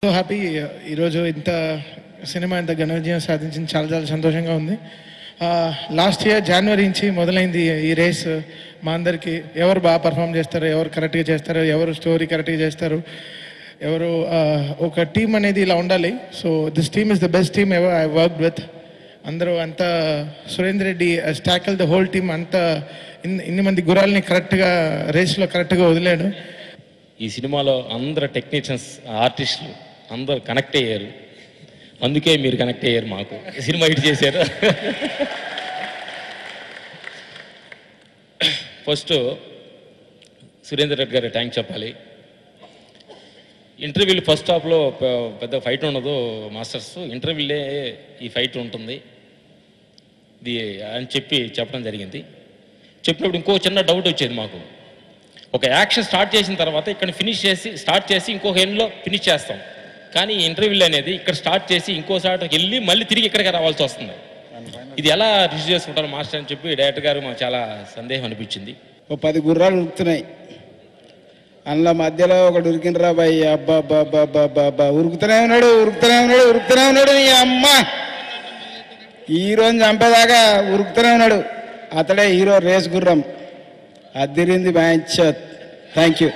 So happy ఈరోజు ఇంత cinema ఇంత ఘన విజయం సాధించింది చాలా చాలా సంతోషంగా ఉంది. లాస్ట్ ఇయర్ జనవరి నుంచి మొదలైంది ఈ రేస్. మా అందరికీ ఎవరు బాగా పర్ఫామ్ చేస్తారు, ఎవరు కరెక్ట్గా చేస్తారు, ఎవరు స్టోరీ కరెక్ట్గా చేస్తారు, ఎవరు ఒక టీం అనేది ఇలా ఉండాలి. So this team is the best team ever I worked with. అందరూ అంతా సురేందర్ రెడ్డి స్టాకిల్ ద హోల్ టీమ్ అంతా ఇన్ని మంది గురాల్ని కరెక్ట్గా రేస్లో కరెక్ట్గా వదిలాడు. ఈ సినిమాలో అందరు టెక్నీషియన్స్ ఆర్టిస్టులు అందరు కనెక్ట్ అయ్యారు. అందుకే మీరు కనెక్ట్ అయ్యారు, మాకు సినిమా హిట్ చేశారు. ఫస్ట్ సురేందర్ రెడ్డి గారు థ్యాంక్స్ చెప్పాలి. ఇంటర్వ్యూలు ఫస్ట్ హాఫ్లో పెద్ద ఫైట్ ఉండదు మాస్టర్స్, ఇంటర్వ్యూలే ఈ ఫైట్ ఉంటుంది ఇది అని చెప్పడం జరిగింది. చెప్పినప్పుడు ఇంకో చిన్న డౌట్ వచ్చేది మాకు. ఒక యాక్షన్ స్టార్ట్ చేసిన తర్వాత ఇక్కడ స్టార్ట్ చేసి ఇంకొక ఎండ్లో ఫినిష్ చేస్తాం, కానీ ఇంటర్వ్యూలు అనేది ఇక్కడ స్టార్ట్ చేసి ఇంకోసారికి వెళ్ళి మళ్ళీ తిరిగి ఇక్కడికి రావాల్సి వస్తుంది. ఇది ఎలా రిసీవ్ చేసుకుంటారు మాస్టర్ అని చెప్పి డైరెక్టర్ గారు మాకు చాలా సందేహం అనిపించింది. 10 గుర్రాలు ఉరుకుతున్నాయి, అందులో మధ్యలో ఒకడు ఉరికినరా బాయ్, అబ్బా ఉరుకుతూనే ఉన్నాడు. ఈ అమ్మ హీరోని చంపేదాకా ఉరుకుతూనే ఉన్నాడు. అతడే హీరో, రేస్ గుర్రం. అదిరింది match. Thank you.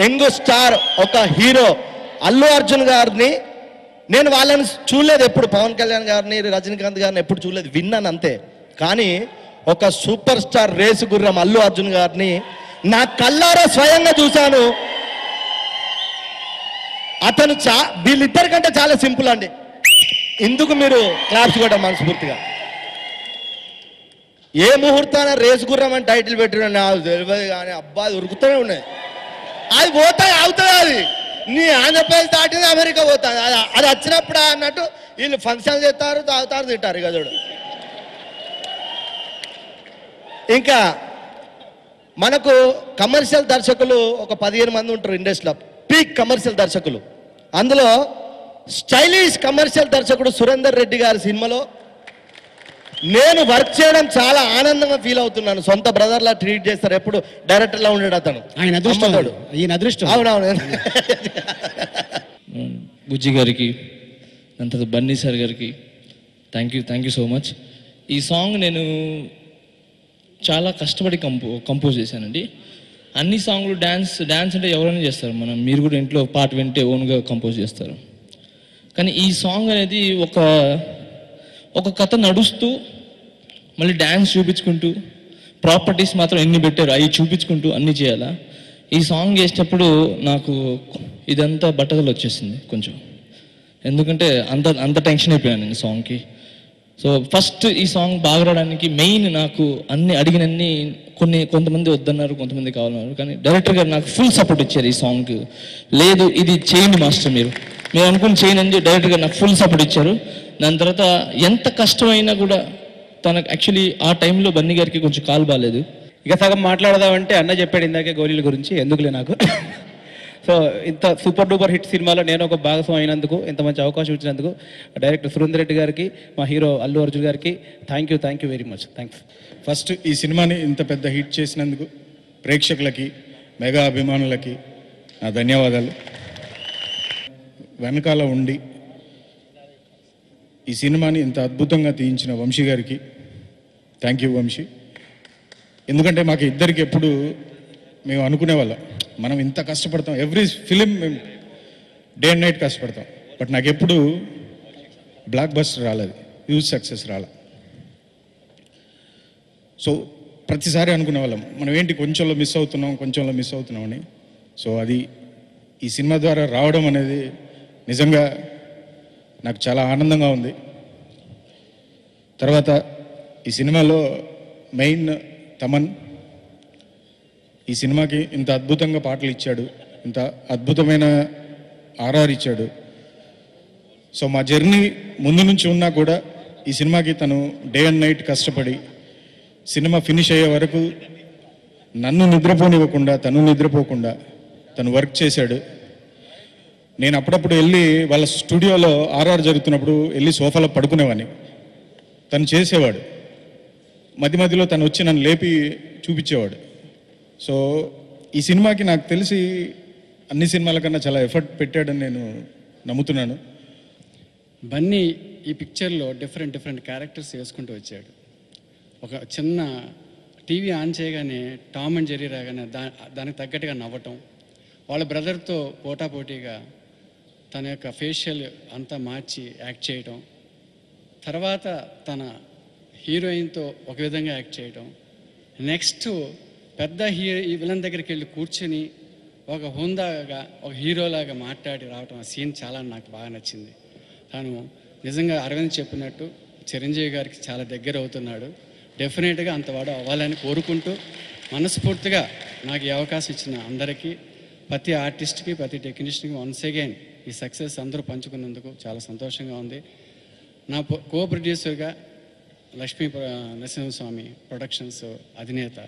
Young star ఒక హీరో అల్లు అర్జున్ గారిని నేను వాళ్ళని చూడలేదు, ఎప్పుడు పవన్ కళ్యాణ్ గారిని రజనీకాంత్ గారిని ఎప్పుడు చూడలేదు, విన్నాను అంతే. కానీ ఒక సూపర్ స్టార్ రేసు గుర్రం అల్లు అర్జున్ గారిని నా కళ్ళారా స్వయంగా చూశాను. అతను వీళ్ళిద్దరికంటే చాలా సింపుల్ అండి. ఇందుకు మీరు క్లాప్స్ కూడా మనస్ఫూర్తిగా. ఏ ముహూర్తాన రేసు గుర్రం అని టైటిల్ పెట్టిన నాకు తెలియదు, కానీ అబ్బా ఉరుకుతూనే ఉన్నాయి. అది పోతా అవుతుంది, అది నీ ఆంధ్రప్రదేశ్ దాటింది అమెరికా పోతుంది. అది వచ్చినప్పుడు అన్నట్టు వీళ్ళు ఫంక్షన్ చేస్తారు, తాగుతారు, తింటారు. ఇక చూడు, ఇంకా మనకు కమర్షియల్ దర్శకులు ఒక 15 మంది ఉంటారు ఇండస్ట్రీలో, పీక్ కమర్షియల్ దర్శకులు. అందులో స్టైలిష్ కమర్షియల్ దర్శకుడు సురేందర్ రెడ్డి గారి సినిమాలో నేను వర్క్ చేయడం చాలా ఆనందంగా ఫీల్ అవుతున్నాను. సొంత బ్రదర్లా ట్రీట్ చేస్తారు, ఎప్పుడు డైరెక్టర్లా ఉండేడు అతను. ఆయన అదృష్టం. అవునవును. బుజ్జి గారికి, దాని తర్వాత బన్నీ సార్ గారికి థ్యాంక్ యూ సో మచ్. ఈ సాంగ్ నేను చాలా కష్టపడి కంపోజ్ చేశానండి. అన్ని సాంగ్లు డ్యాన్స్ అంటే ఎవరైనా చేస్తారు, మీరు కూడా ఇంట్లో పాట వింటే ఓన్గా కంపోజ్ చేస్తారు. కానీ ఈ సాంగ్ అనేది ఒక కథ నడుస్తూ మళ్ళీ డ్యాన్స్ చూపించుకుంటూ ప్రాపర్టీస్ మాత్రం ఎన్ని పెట్టారు అవి చూపించుకుంటూ అన్నీ చేయాలా. ఈ సాంగ్ చేసేటప్పుడు నాకు ఇదంతా బట్టదలు వచ్చేసింది కొంచెం, ఎందుకంటే అంత టెన్షన్ అయిపోయాను నేను సాంగ్కి. సో ఫస్ట్ ఈ సాంగ్ బాగా రావడానికి మెయిన్ నాకు అడిగినన్ని కొంతమంది వద్దన్నారు, కొంతమంది కావాలన్నారు, కానీ డైరెక్టర్ గారు నాకు ఫుల్ సపోర్ట్ ఇచ్చారు ఈ సాంగ్కి. లేదు ఇది చేయండి మాస్టర్, మీరు అనుకుని చేయను అని డైరెక్టర్ గారు నాకు ఫుల్ సపోర్ట్ ఇచ్చారు. దాని తర్వాత ఎంత కష్టమైనా కూడా తనకు యాక్చువల్లీ ఆ టైంలో బన్నీ గారికి కొంచెం కాలు బాగాలేదు. ఇక సగం మాట్లాడదామంటే అన్న చెప్పాడు ఇందాకే గోళీల గురించి, ఎందుకులే నాకు. సో ఇంత సూపర్ డూపర్ హిట్ సినిమాలో నేను ఒక భాగస్వామి అయినందుకు, ఇంత మంచి అవకాశం ఇచ్చినందుకు డైరెక్టర్ సురేందర్ రెడ్డి గారికి, మా హీరో అల్లు అర్జున్ గారికి thank you very much. Thanks. First ఈ సినిమాని ఇంత పెద్ద హిట్ చేసినందుకు ప్రేక్షకులకి, మెగా అభిమానులకి నా ధన్యవాదాలు. వెనకాల ఉండి ఈ సినిమాని ఇంత అద్భుతంగా తీయించిన వంశీ గారికి థ్యాంక్ యూ వంశీ. ఎందుకంటే మాకు ఇద్దరికి ఎప్పుడు మేము అనుకునేవాళ్ళం, మనం ఇంత కష్టపడతాం, ఎవ్రీ ఫిలిం మేము డే అండ్ నైట్ కష్టపడతాం, బట్ నాకు ఎప్పుడు బ్లాక్ బస్టర్ రాలేదు, హ్యూజ్ సక్సెస్ రాలే. సో ప్రతిసారి అనుకునేవాళ్ళం మనం ఏంటి కొంచెంలో మిస్ అవుతున్నాం అని. సో అది ఈ సినిమా ద్వారా రావడం అనేది నిజంగా నాకు చాలా ఆనందంగా ఉంది. తర్వాత ఈ సినిమాలో మెయిన్ తమన్ ఈ సినిమాకి ఇంత అద్భుతంగా పాటలు ఇచ్చాడు, ఇంత అద్భుతమైన ఆర్ఆర్ ఇచ్చాడు. సో మా జర్నీ ముందు నుంచి ఉన్నా కూడా ఈ సినిమాకి తను డే అండ్ నైట్ కష్టపడి సినిమా ఫినిష్ అయ్యే వరకు నన్ను నిద్రపోనివ్వకుండా, తను వర్క్ చేశాడు. నేను అప్పుడప్పుడు వెళ్ళి వాళ్ళ స్టూడియోలో ఆర్ఆర్ జరుగుతున్నప్పుడు వెళ్ళి సోఫాలో పడుకునేవాడిని, తను చేసేవాడు. మధ్యలో తను వచ్చి నన్ను లేపి చూపించేవాడు. సో ఈ సినిమాకి నాకు తెలిసి అన్ని సినిమాల కన్నా చాలా ఎఫర్ట్ పెట్టాడని నేను నమ్ముతున్నాను. బన్నీ ఈ పిక్చర్లో డిఫరెంట్ క్యారెక్టర్స్ వేసుకుంటూ వచ్చాడు. ఒక చిన్న టీవీ ఆన్ చేయగానే టామ్ అండ్ జెర్రీ రాగానే దానికి తగ్గట్టుగా నవ్వటం, వాళ్ళ బ్రదర్తో పోటాపోటీగా తన యొక్క ఫేషియల్ అంతా మార్చి యాక్ట్ చేయటం, తర్వాత తన హీరోయిన్తో ఒక విధంగా యాక్ట్ చేయటం, నెక్స్ట్ పెద్ద ఈ విలన్ దగ్గరికి వెళ్ళి కూర్చొని ఒక హుందాగా ఒక హీరోలాగా మాట్లాడి రావటం, ఆ సీన్ చాలా నాకు బాగా నచ్చింది. తను నిజంగా అరవింద్ చెప్పినట్టు చిరంజీవి గారికి చాలా దగ్గర అవుతున్నాడు. డెఫినెట్గా అంతవాడు అవ్వాలని కోరుకుంటూ మనస్ఫూర్తిగా నాకు ఈ అవకాశం ఇచ్చిన అందరికీ, ప్రతి ఆర్టిస్ట్కి, ప్రతి టెక్నీషియన్కి వన్స్ అగైన్ ఈ సక్సెస్ అందరూ పంచుకున్నందుకు చాలా సంతోషంగా ఉంది. నా కో ప్రొడ్యూసర్గా లక్ష్మీ నరసింహస్వామి ప్రొడక్షన్స్ అధినేత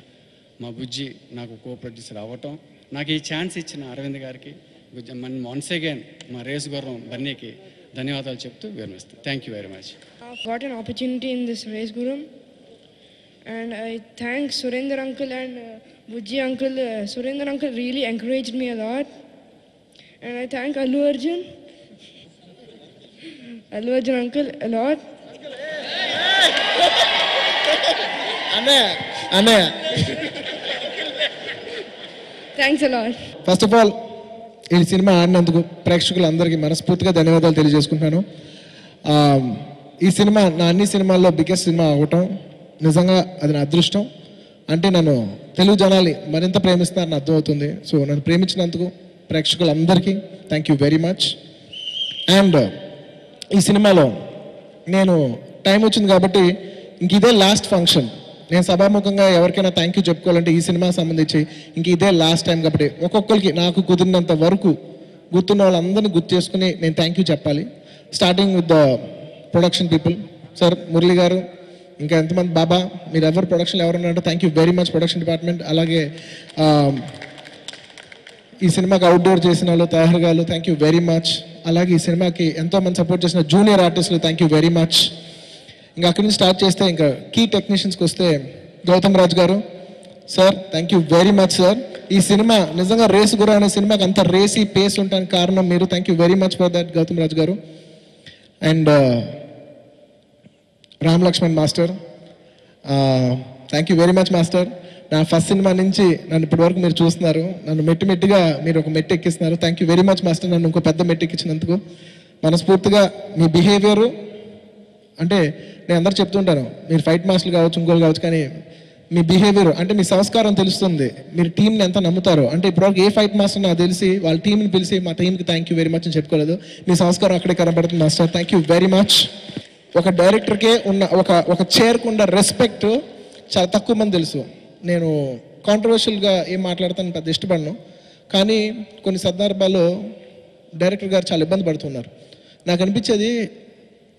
మా బుజ్జి నాకు కో ప్రొడ్యూసర్ అవ్వటం, నాకు ఈ ఛాన్స్ ఇచ్చిన అరవింద్ గారికి వన్స్ అగైన్ మా రేసు గుర్రం బన్నీకి ధన్యవాదాలు చెప్తూ విరమిస్తాను. Thank you very much. I've got an opportunity in this race gurum, and I thank Surendra uncle and Bujji uncle. Surendra uncle really encouraged me a lot, and I thank Allu Arjun uncle a lot. Anna. Thanks a lot. First of all ఈ cinema ఆడినందుకు ప్రేక్షకులందరికీ మనస్ఫూర్తిగా ధన్యవాదాలు తెలియజేసుకుంటున్నాను. ఈ cinema నా అన్ని సినిమాల్లో biggest cinema అవ్వటం నిజంగా అది నా అదృష్టం. అంటే నన్ను తెలుగు జనాలు మరింత ప్రేమిస్తున్నారని అర్థమవుతుంది. సో నన్ను ప్రేమించినందుకు ప్రేక్షకులందరికీ thank you very much. And ఈ సినిమాలో నేను టైం వచ్చింది కాబట్టి ఇంక ఇదే లాస్ట్ ఫంక్షన్. నేను సభాముఖంగా ఎవరికైనా థ్యాంక్ యూ చెప్పుకోవాలంటే ఈ సినిమాకి సంబంధించి ఇంక ఇదే లాస్ట్ టైం కాబట్టి ఒక్కొక్కరికి నాకు కుదిరినంత వరకు గుర్తున్న వాళ్ళందరినీ గుర్తు చేసుకుని నేను థ్యాంక్ యూ చెప్పాలి. Starting with the production people, sir Murali గారు, ఇంకా ఎంతమంది బాబా, మీరు ఎవరు ప్రొడక్షన్లో ఎవరున్నారో thank you very much production department. అలాగే ఈ సినిమాకి అవుట్డోర్ చేసిన వాళ్ళు తయారు గారు థ్యాంక్ యూ వెరీ మచ్. అలాగే ఈ సినిమాకి ఎంతోమంది సపోర్ట్ చేసిన జూనియర్ ఆర్టిస్టులు థ్యాంక్ యూ వెరీ మచ్. ఇంకా అక్కడి నుంచి స్టార్ట్ చేస్తే ఇంకా కీ టెక్నీషియన్స్కి వస్తే గౌతమ్ రాజ్ గారు, sir thank you very much sir. ఈ సినిమా నిజంగా రేసు గుర్రం అనే సినిమాకి అంత రేసీ పేస్ ఉండడానికి కారణం మీరు. Thank you very much for that Gautam Raj గారు. And Ram Laxman master, thank you very much master. నా ఫస్ట్ సినిమా నుంచి నన్ను ఇప్పటి వరకు మీరు చూస్తున్నారు, నన్ను మెట్టిగా మీరు ఒక మెట్టు ఎక్కిస్తున్నారు. Thank you very much master, నన్ను ఇంకో పెద్ద మెట్టు ఎక్కించినందుకు. మనస్ఫూర్తిగా మీ బిహేవియరు అంటే నేను అందరూ చెప్తుంటాను, మీరు ఫైట్ మాస్టర్లు కావచ్చు, ఇంకోళ్ళు కావచ్చు, కానీ మీ బిహేవియర్ అంటే మీ సంస్కారం తెలుస్తుంది. మీరు టీంని ఎంత నమ్ముతారో, అంటే ఇప్పటివరకు ఏ ఫైట్ మాస్టర్ నాకు తెలిసి వాళ్ళ టీంని పిలిచి మా టీంకి థ్యాంక్ యూ వెరీ మచ్ అని చెప్పుకోలేదు. మీ సంస్కారం అక్కడే కనబడుతుంది master. Thank you very much. ఒక డైరెక్టర్కే ఉన్న ఒక చైర్కు ఉన్న రెస్పెక్ట్ చాలా తక్కువ మంది తెలుసు. నేను కాంట్రవర్షియల్గా ఏం మాట్లాడతాను పెద్ద ఇష్టపడను, కానీ కొన్ని సందర్భాల్లో డైరెక్టర్ గారు చాలా ఇబ్బంది పడుతున్నారు. నాకు అనిపించేది,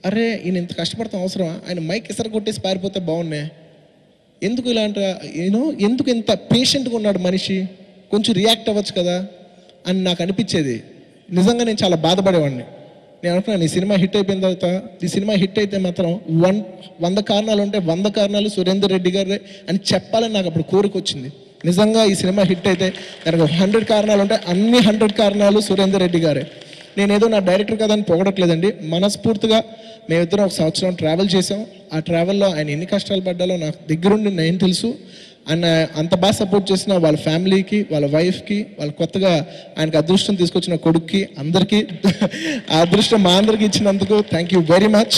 అరే ఈయన ఇంత కష్టపడతాం అవసరమా, ఆయన మైక్ ఎసరు కొట్టేసి పారిపోతే బాగున్నాయి, ఎందుకు ఇలాంటి ఎందుకు ఇంత పేషెంట్గా ఉన్నాడు మనిషి, కొంచెం రియాక్ట్ అవ్వచ్చు కదా అని నాకు అనిపించేది. నిజంగా నేను చాలా బాధపడేవాడిని. నేను అనుకున్నాను ఈ సినిమా హిట్ అయిపోయిన తర్వాత, ఈ సినిమా హిట్ అయితే మాత్రం 100 కారణాలు ఉంటే 100 కారణాలు సురేందర్ రెడ్డి గారే అని చెప్పాలని నాకు అప్పుడు కోరిక వచ్చింది. నిజంగా ఈ సినిమా హిట్ అయితే కనుక 100 కారణాలు ఉంటే అన్ని 100 కారణాలు సురేందర్ రెడ్డి గారే. నేనేదో నా డైరెక్టర్ కదా అని పొగడట్లేదండి, మనస్ఫూర్తిగా మేమిద్దరం 1 సంవత్సరం ట్రావెల్ చేసాం. ఆ ట్రావెల్లో ఆయన ఎన్ని కష్టాలు పడ్డాలో నాకు దగ్గరుండి నేను తెలుసు. ఆయన అంత బాగా సపోర్ట్ చేసిన వాళ్ళ ఫ్యామిలీకి, వాళ్ళ వైఫ్కి, వాళ్ళ కొత్తగా ఆయనకు అదృష్టం తీసుకొచ్చిన కొడుక్కి, అందరికీ ఆ అదృష్టం మా అందరికి ఇచ్చినందుకు థ్యాంక్ యూ వెరీ మచ్.